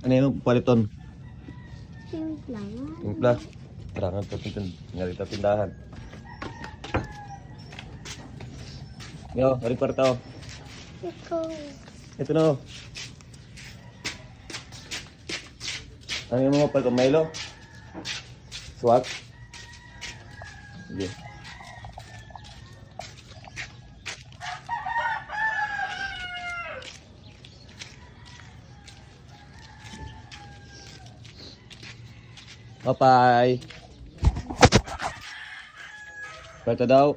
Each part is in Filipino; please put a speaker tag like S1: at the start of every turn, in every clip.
S1: Ano yung paliton?
S2: Timpla.
S1: Timpla. Karangan po ngarita tindahan. Yo, mari kwarta.
S2: Ikaw.
S1: Ito na. Ano yung mga pal Milo? Swak? Sige. Bye-bye. Kwarta daw.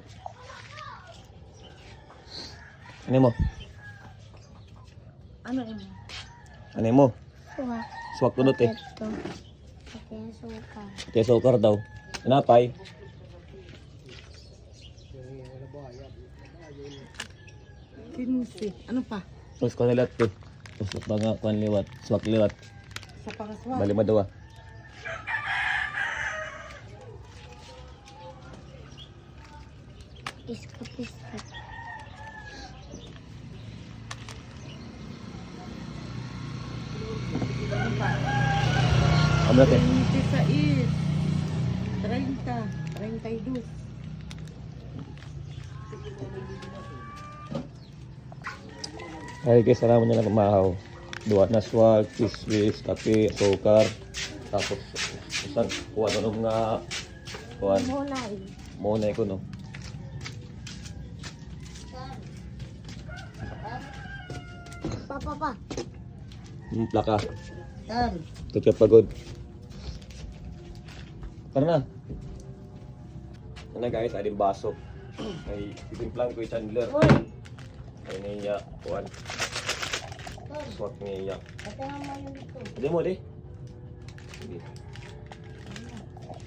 S1: Ano mo?
S2: Ano yun?
S1: Ano mo?
S2: Suwak.
S1: Swak tunot eh.
S2: Ito. Ito yung suka.
S1: Kaya sukar daw. Napay.
S3: Kinsi. Ano pa?
S1: Tapos ko nilat eh. Tapos mga kuan liwat. Swak liwat.
S3: Sa pangaswa.
S1: Bali madawa.
S2: Iska-piska.
S1: Ano natin?
S3: 26. 30. 32.
S1: Ay guys, salamat nyo na kumahaw. Duwa na swag, kiswis, kape, sukar. Tapos, usan, kuha na nung nga, kuha,
S2: Mulay.
S1: muna ko no.
S2: Pa.
S1: Plaka.
S3: Yan.
S1: Ito pagod. Tara na. Ano guys, aling baso. May itimplang ko yung chandler. Ay niya, kuhan. Swak niya.
S2: Ito naman yung dito.
S1: Hindi mo, di. Sige.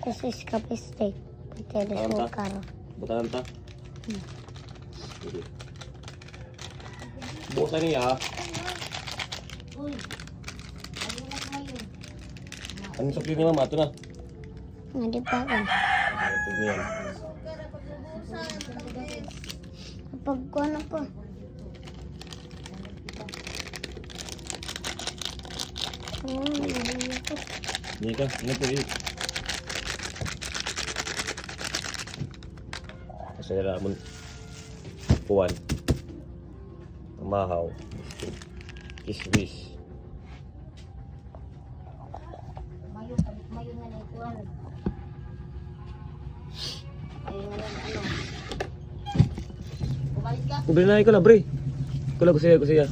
S2: This is kapistek. Pati na
S1: Ano ta?
S2: sukar.
S1: Butahan ta. Sige. Bukasan niya ha.
S2: Uy. Ano na kayo?
S1: Anong sakli ni mama? Ito na.
S2: Hindi pa ka.
S1: Ito niya.
S2: Kapag ko na po. Nalilito ko.
S1: Hindi ka. Ano ito eh. Kasi ramon. Kuhan. Mahaw. Kiswis.
S2: Mayo nga na ito. Ayun nga lang ano. Bumalik ka.
S1: Bili na ko lang, bre. Ko lang ko siya. Ko siya.